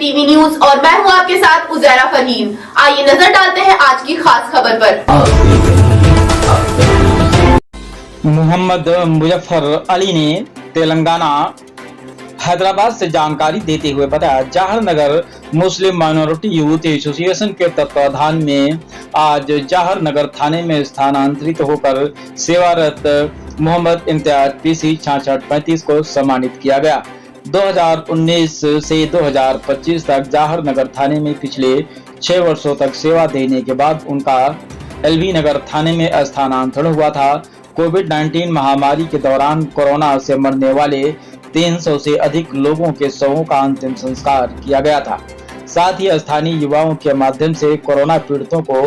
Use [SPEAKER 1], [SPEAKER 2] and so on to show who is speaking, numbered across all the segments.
[SPEAKER 1] TV news और मैं हूं आपके साथ उजैरा फरहीन। आइए नजर डालते हैं आज की खास खबर पर।
[SPEAKER 2] मोहम्मद मुजफ्फर अली ने तेलंगाना हैदराबाद से जानकारी देते हुए बताया, जवाहर नगर मुस्लिम माइनॉरिटी यूथ एसोसिएशन के तत्वाधान में आज जवाहर नगर थाने में स्थानांतरित होकर सेवारत मोहम्मद इम्तियाज पीसी 6635 को सम्मानित किया गया। 2019 से 2025 तक जवाहर नगर थाने में पिछले 6 वर्षों तक सेवा देने के बाद उनका एलबी नगर थाने में स्थानांतरण हुआ था। कोविड-19 महामारी के दौरान कोरोना से मरने वाले 300 से अधिक लोगों के शवों का अंतिम संस्कार किया गया था। साथ ही स्थानीय युवाओं के माध्यम से कोरोना पीड़ितों को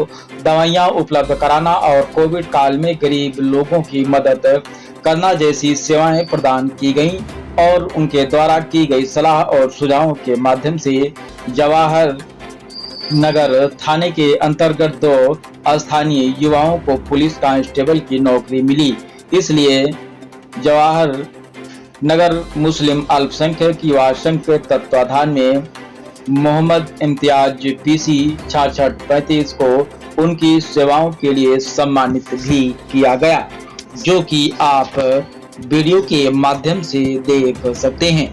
[SPEAKER 2] दवाइयां उपलब्ध कराना और कोविड काल में गरीब लोगों की मदद करना जैसी सेवाएं प्रदान की गईं और उनके द्वारा की गई सलाह और सुझावों के माध्यम से जवाहर नगर थाने के अंतर्गत 2 स्थानीय युवाओं को पुलिस कांस्टेबल की नौकरी मिली। इसलिए जवाहर नगर मुस्लिम अल्पसंख्यक युवा संघ के तत्वाधान में मोहम्मद इम्तियाज पीसी 6635 को उनकी सेवाओं के लिए सम्मानित भी किया गया, जो कि आप वीडियो के माध्यम से देख सकते हैं।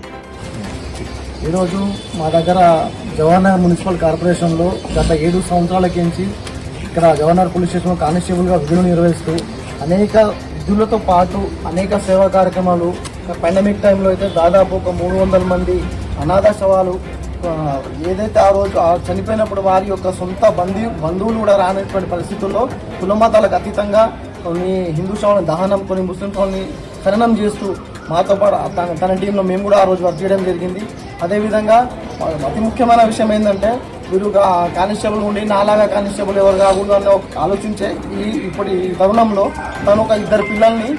[SPEAKER 3] ఈరోజు మా దగ్గర జవహర్నగర్ మున్సిపల్ కార్పొరేషన్లో గత 7 సంవత్సరాల నుంచి ఇక్కడ జవహర్నగర్ పోలీస్ స్టేషన్లో కానిస్టేబుల్గా విధులు నిర్వహిస్తూ అనేక విధులతో పాటు అనేక సేవా కార్యక్రమాలు పాండమిక్ టైంలో అయితే దాదాపు ఒక 300 మంది అనాథ శవాలు ఏదైతే ఆ రోజు చనిపోయినప్పుడు వారి యొక్క సొంత బంధువులు కూడా రానటువంటి పరిస్థితుల్లో కులమతాలకు అతీతంగా కొన్ని హిందూ శవాలను దహనం, కొన్ని ముస్లిం శవాలని ఖననం చేస్తూ మాతో పాటు తన టీంలో మేము కూడా ఆ రోజు వర్క్ చేయడం జరిగింది. అదేవిధంగా అతి ముఖ్యమైన విషయం ఏంటంటే వీరు కానిస్టేబుల్ ఉండి నాలాగా కానిస్టేబుల్ ఎవరు కాకూడదు అని ఆలోచించే ఇప్పుడు ఈ తరుణంలో తను ఒక ఇద్దరు పిల్లల్ని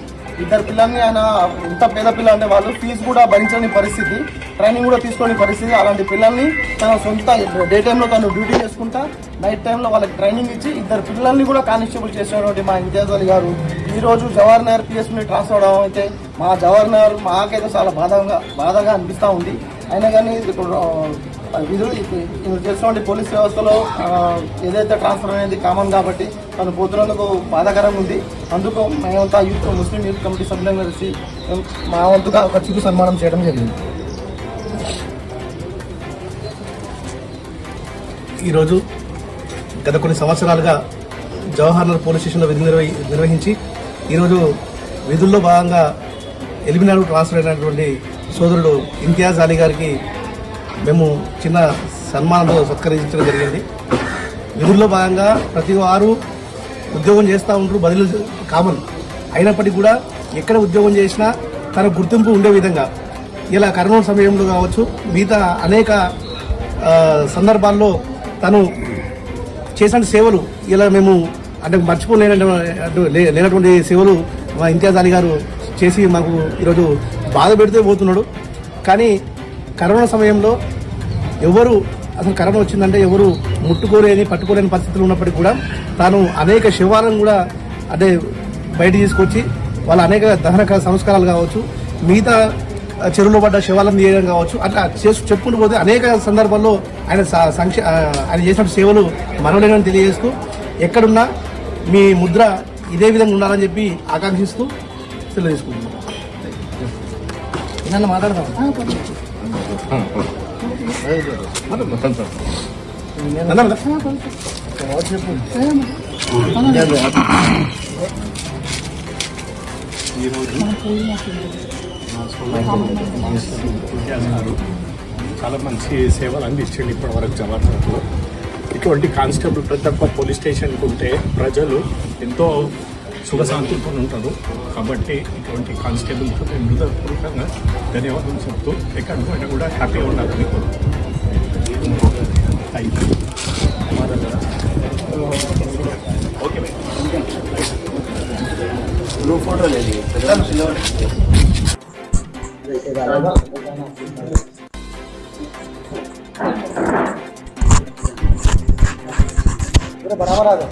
[SPEAKER 3] ఆయన ఇంత పేద పిల్లలు అంటే వాళ్ళు ఫీజు కూడా భరించని పరిస్థితి, ట్రైనింగ్ కూడా తీసుకోని పరిస్థితి. అలాంటి పిల్లల్ని తన సొంత డే టైంలో తను డ్యూటీ చేసుకుంటా నైట్ టైంలో వాళ్ళకి ట్రైనింగ్ ఇచ్చి ఇద్దరు పిల్లల్ని కూడా కానిస్టేబుల్ చేసినటువంటి మా ఇంతియాజ్ అలీ గారు ఈరోజు జవహర్ నగర్ పిఎస్ని ట్రాన్స్ఫర్ అవడం అయితే మా జవహర్ నగర్ మాకైతే చాలా బాధగా అనిపిస్తూ ఉంది. అయినా కానీ విధులు చేసినటువంటి పోలీస్ వ్యవస్థలో ఏదైతే ట్రాన్స్ఫర్ అనేది కామన్ కాబట్టి తను పోతున్నందుకు బాధాకరంగా ఉంది. అందుకు మేమంతా ముస్లిం యూత్ కమిటీ సభ్యులను కలిసి మా వంతుగా ఒక చిరు సన్మానం చేయడం జరిగింది. ఈరోజు గత కొన్ని సంవత్సరాలుగా జవహర్నగర్ పోలీస్ స్టేషన్లో విధులు నిర్వహించి ఈరోజు విధుల్లో భాగంగా ఎలిమినాడు ట్రాన్స్ఫర్ అయినటువంటి సోదరుడు ఇంతియాజ్ అలీ గారికి మేము చిన్న సన్మానంతో సత్కరించడం జరిగింది. విధుల్లో భాగంగా ప్రతి వారు ఉద్యోగం చేస్తూ ఉంటారు, బదిలీలు కామన్. అయినప్పటికీ కూడా ఎక్కడ ఉద్యోగం చేసినా తన గుర్తింపు ఉండే విధంగా ఇలా కరోనా సమయంలో కావచ్చు, మిగతా అనేక సందర్భాల్లో తను చేసిన సేవలు ఇలా మేము అంటే లేనటువంటి సేవలు మా ఇంతియాజ్ అలీ గారు చేసి మాకు ఈరోజు బాధ పెడితే పోతున్నాడు. కానీ కరోనా సమయంలో ఎవరు అసలు కరోనా వచ్చిందంటే ఎవరు పట్టుకోలేని పరిస్థితులు ఉన్నప్పటికీ కూడా తాను అనేక శవాలను కూడా అంటే బయట తీసుకొచ్చి వాళ్ళ అనేక దహన సంస్కారాలు కావచ్చు, మిగతా చెరువులో పడ్డ శవాలను తీయడం కావచ్చు, అట్లా చెప్పుకుంటూ పోతే అనేక సందర్భాల్లో ఆయన చేసిన సేవలు మనవలేనని తెలియజేస్తూ ఎక్కడున్నా మీ ముద్ర ఇదే విధంగా ఉండాలని చెప్పి ఆకాంక్షిస్తూ సెలవు తీసుకుంటున్నాం. నన్ను మాట్లాడదాం
[SPEAKER 4] చాలా మంచి సేవలు అందించండి ఇప్పటి వరకు జవాహర్నగర్లో. ఇటువంటి కానిస్టేబుల్ ప్రతి ఒక్క పోలీస్ స్టేషన్కి ఉంటే ప్రజలు ఎంతో సుఖశాంతులతో ఉంటారు. కాబట్టి ఇటువంటి కానిస్టేబుల్తో నేను హృదయపూర్వకంగా ధన్యవాదాలు చెప్తూ ఎక్కడ పోయినా కూడా హ్యాపీగా ఉండాలని ఓకే ఫోటో లేదు.
[SPEAKER 3] बराबर आ जाओ।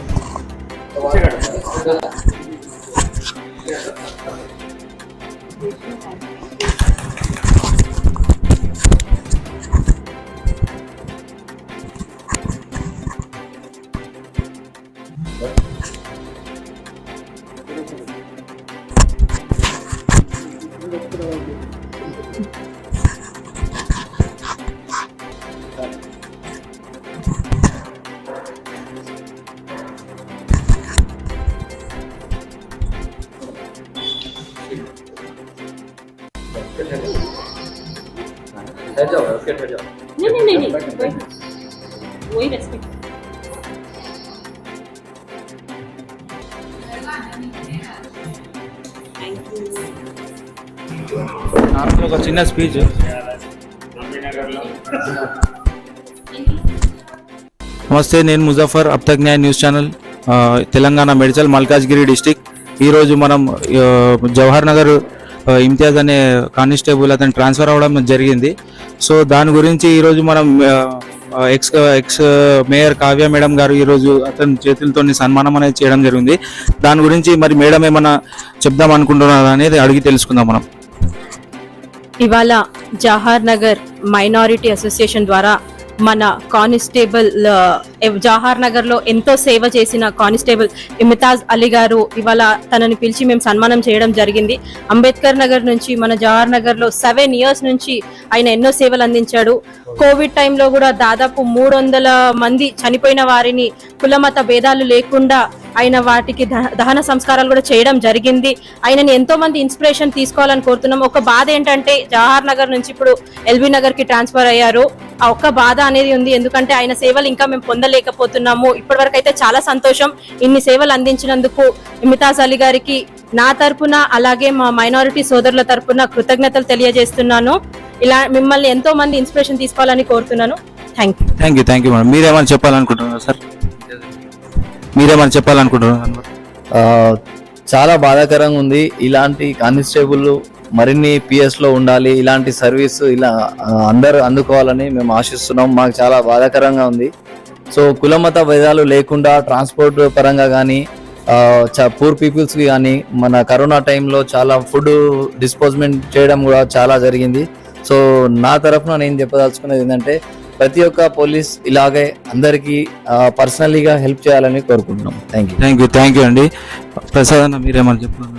[SPEAKER 5] नहीं वही रेस्पेक्ट
[SPEAKER 2] ఒక చిన్న స్పీచ్. నమస్తే, నేను ముజఫర్, అబ్ తక్ న్యాయ news channel, Telangana Medchal Malkajgiri district. ఈరోజు మనం జవహర్ నగర్ ఇమ్తియాజ్ అనే కానిస్టేబుల్ అతను ట్రాన్స్ఫర్ అవ్వడం జరిగింది. సో దాని గురించి ఈరోజు మనం ఎక్స్ మేయర్ కావ్య మేడం గారు ఈరోజు అతని చేతులతో సన్మానం అనేది చేయడం జరిగింది. దాని గురించి మరి మేడం ఏమన్నా చెప్దాం అనుకుంటున్నారు అనేది అడిగి తెలుసుకుందాం మనం.
[SPEAKER 5] ఇవాళ జవహర్ నగర్ మైనారిటీ అసోసియేషన్ ద్వారా మన కానిస్టేబుల్ జవహర్ నగర్ లో ఎంతో సేవ చేసిన కానిస్టేబుల్ ఇమ్తియాజ్ అలీ గారు ఇవాళ తనని పిలిచి మేము సన్మానం చేయడం జరిగింది. అంబేద్కర్ నగర్ నుంచి మన జవహర్ నగర్ లో 7 years నుంచి ఆయన ఎన్నో సేవలు అందించాడు. కోవిడ్ టైంలో కూడా దాదాపు 300 మంది చనిపోయిన వారిని కులమత భేదాలు లేకుండా ఆయన వాటికి దహన సంస్కారాలు కూడా చేయడం జరిగింది. ఆయనని ఎంతో మంది ఇన్స్పిరేషన్ తీసుకోవాలని కోరుతున్నాం. ఒక బాధ ఏంటంటే జవహర్ నగర్ నుంచి ఇప్పుడు ఎల్బీ నగర్ కి ట్రాన్స్ఫర్ అయ్యారు. ఆ ఒక్క బాధ అనేది ఉంది, ఎందుకంటే ఆయన సేవలు ఇంకా మేము పొందలేకపోతున్నాము. ఇప్పటి వరకు అయితే చాలా సంతోషం ఇన్ని సేవలు అందించినందుకు ఇమ్తియాజ్ అలీ గారికి నా తరపున అలాగే మా మైనారిటీ సోదరుల తరపున కృతజ్ఞతలు తెలియజేస్తున్నాను. ఇలా మిమ్మల్ని ఎంతో మంది ఇన్స్పిరేషన్ తీసుకోవాలని కోరుతున్నాను. Thank
[SPEAKER 2] you madam. మీరేమైనా చెప్పాలనుకుంటున్నారు సార్? మీరేమైనా చెప్పాలనుకుంటున్నారు?
[SPEAKER 6] చాలా బాధాకరంగా ఉంది. ఇలాంటి కానిస్టేబుల్ మరిన్ని పిఎస్ లో ఉండాలి, ఇలాంటి సర్వీస్ ఇలా అందరూ అందుకోవాలని మేము ఆశిస్తున్నాం. మాకు చాలా బాధాకరంగా ఉంది. సో కులమత భేదాలు లేకుండా ట్రాన్స్పోర్ట్ పరంగా కానీ పూర్ పీపుల్స్ కి కానీ మన కరోనా టైంలో చాలా ఫుడ్ డిస్పోజ్మెంట్ చేయడం కూడా చాలా జరిగింది. సో నా తరఫున నేను చెప్పదలుచుకున్నది ఏంటంటే ప్రతి ఒక్క పోలీస్ ఇలాగే అందరికీ పర్సనలీగా హెల్ప్ చేయాలని కోరుకుంటున్నాం.
[SPEAKER 2] థ్యాంక్ యూ అండి. ప్రసాద్ అన్న, మీరేమని చెప్పారు?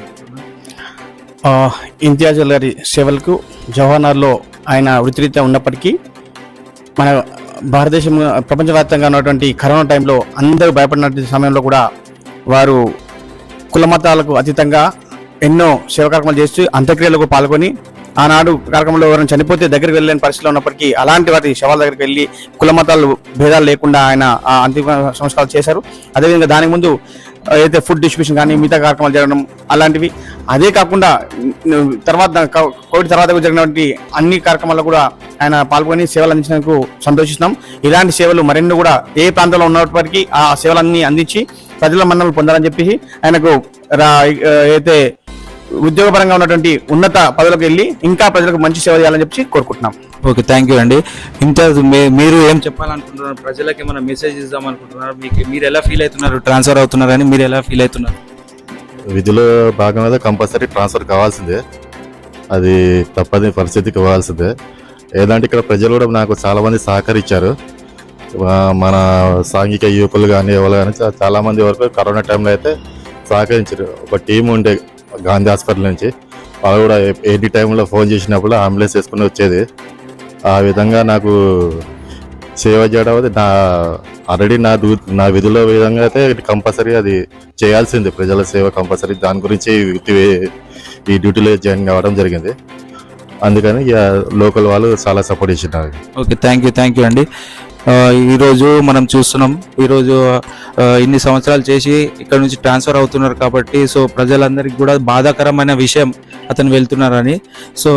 [SPEAKER 7] ఇమ్తియాజ్ గారి సేవలకు జవహర్నగర్లో ఆయన వృత్తిరీత్యా ఉన్నప్పటికీ మన భారతదేశం ప్రపంచవ్యాప్తంగా ఉన్నటువంటి కరోనా టైంలో అందరూ భయపడినటువంటి సమయంలో కూడా వారు కులమతాలకు అతీతంగా ఎన్నో సేవా కార్యక్రమాలు చేస్తూ అంత్యక్రియలకు పాల్గొని ఆనాడు కార్యక్రమంలో ఎవరైనా చనిపోతే దగ్గరికి వెళ్ళలేని పరిస్థితిలో ఉన్నప్పటికీ అలాంటి వాటి శవాల దగ్గరికి వెళ్ళి కులమతాలు భేదాలు లేకుండా ఆయన అంతిమ సంస్కారాలు చేశారు. అదేవిధంగా దానికి ముందు అయితే ఫుడ్ డిస్ట్రిబ్యూషన్ కానీ మిగతా కార్యక్రమాలు జరగడం అలాంటివి. అదే కాకుండా తర్వాత కోవిడ్ తర్వాత జరిగినటువంటి అన్ని కార్యక్రమాల్లో కూడా ఆయన పాల్గొని సేవలు అందించినందుకు సంతోషిస్తున్నాం. ఇలాంటి సేవలు మరిన్ని కూడా ఏ ప్రాంతంలో ఉన్నప్పటికీ ఆ సేవలన్నీ అందించి ప్రజల మన్ననలు పొందాలని చెప్పి ఆయనకు అయితే ఉద్యోగపరంగా ఉన్నటువంటి ఉన్నత పదవులకు వెళ్ళి ఇంకా ప్రజలకు మంచి సేవ చేయాలని చెప్పి కోరుకుంటున్నాం.
[SPEAKER 2] ఓకే, థ్యాంక్ యూ అండి. ఇమ్తియాజ్, మీరు ఏం చెప్పాలనుకుంటున్నారు? ప్రజలకు ఏమైనా మెసేజ్ ఇద్దాం అనుకుంటున్నారు? మీరు ఎలా ఫీల్ అవుతున్నారు? ట్రాన్స్ఫర్ అవుతున్నారని మీరు ఎలా ఫీల్ అవుతున్నారు?
[SPEAKER 8] విధుల భాగంగా కంపల్సరీ ట్రాన్స్ఫర్ కావాల్సిందే, అది తప్పని పరిస్థితికి కావాల్సిందే. ఏదంటే ఇక్కడ ప్రజలు కూడా నాకు చాలా మంది సహకరించారు. మన సాంఘిక యువకులు కానీ ఎవరు కానీ చాలా మంది వరకు కరోనా టైంలో అయితే సహకరించారు. ఒక టీం ఉండే గాంధీ హాస్పిటల్ నుంచి, వాళ్ళు కూడా ఎనీ టైంలో ఫోన్ చేసినప్పుడు అంబులెన్స్ వేసుకుని వచ్చేది. ఆ విధంగా నాకు సేవ చేయడం అది ఆల్రెడీ నా విధుల విధంగా అయితే కంపల్సరీ అది చేయాల్సిందే. ప్రజల సేవ కంపల్సరీ, దాని గురించి ఈ డ్యూటీలో జాయిన్ కావడం జరిగింది. అందుకని లోకల్ వాళ్ళు చాలా సపోర్ట్ చేసినారు.
[SPEAKER 2] ఓకే, థ్యాంక్ యూ అండి. ఈరోజు మనం చూస్తున్నాం, ఈరోజు ఇన్ని సంవత్సరాలు చేసి ఇక్కడ నుంచి ట్రాన్స్ఫర్ అవుతున్నారు కాబట్టి సో ప్రజలందరికీ కూడా బాధాకరమైన విషయం అతను వెళ్తున్నారని. సో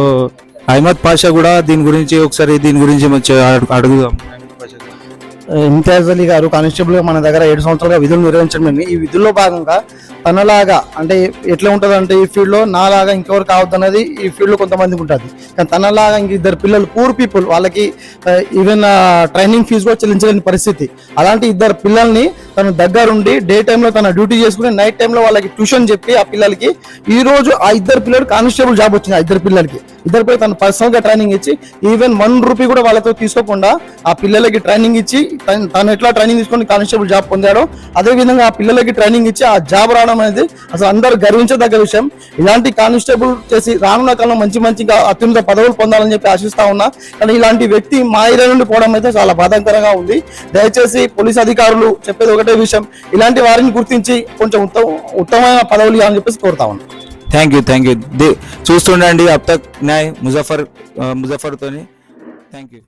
[SPEAKER 2] అహ్మద్ పాషా కూడా దీని గురించి అడుగుదాం.
[SPEAKER 3] ఇమ్తియాజ్ అలీ గారు కానిస్టేబుల్ మన దగ్గర 7 సంవత్సరాలుగా విధులు నిర్వహించడం. ఈ విధుల్లో భాగంగా తనలాగా అంటే ఎట్లా ఉంటుంది అంటే ఈ ఫీల్డ్ లో నాలాగా ఇంకెవరు కావద్దు అనేది ఈ ఫీల్డ్ లో కొంతమందికి ఉంటుంది. కానీ తనలాగా ఇంక 2 పిల్లలు పూర్ పీపుల్, వాళ్ళకి ఈవెన్ ట్రైనింగ్ ఫీజు కూడా చెల్లించలేని పరిస్థితి. అలాంటి 2 పిల్లల్ని తన దగ్గరుండి డే టైంలో తన డ్యూటీ చేసుకుని నైట్ టైంలో వాళ్ళకి ట్యూషన్ చెప్పి ఆ పిల్లలకి ఈ రోజు ఆ 2 పిల్లలు కానిస్టేబుల్ జాబ్ వచ్చింది. ఆ 2 పిల్లలకి తను పర్సనల్ గా ట్రైనింగ్ ఇచ్చి ఈవెన్ 1 రూపీ కూడా వాళ్ళతో తీసుకోకుండా ఆ పిల్లలకి ట్రైనింగ్ ఇచ్చి తను ఎట్లా ట్రైనింగ్ తీసుకొని కానిస్టేబుల్ జాబ్ పొందాడో అదే విధంగా ఆ పిల్లలకి ట్రైనింగ్ ఇచ్చి ఆ జాబ్ రావడం అనేది అసలు అందరూ గర్వించదగ్గ విషయం. ఇలాంటి కానిస్టేబుల్ చేసి రానున్న కాలంలో మంచిగా అత్యున్నత పదవులు పొందాలని చెప్పి ఆశిస్తా ఉన్నా. కానీ ఇలాంటి వ్యక్తి మా ఏరియా నుండి పోవడం అయితే చాలా బాధాకరంగా ఉంది. దయచేసి పోలీస్ అధికారులు చెప్పేది ఒకటే విషయం, ఇలాంటి వారిని గుర్తించి కొంచెం ఉత్తమమైన పదవులు ఇవ్వాలని చెప్పేసి కోరుతా ఉన్నాం.
[SPEAKER 2] థ్యాంక్ యూ చూస్తుండండి అబ్ తక్ న్యాయ్ ముజఫర్ తోని. Thank you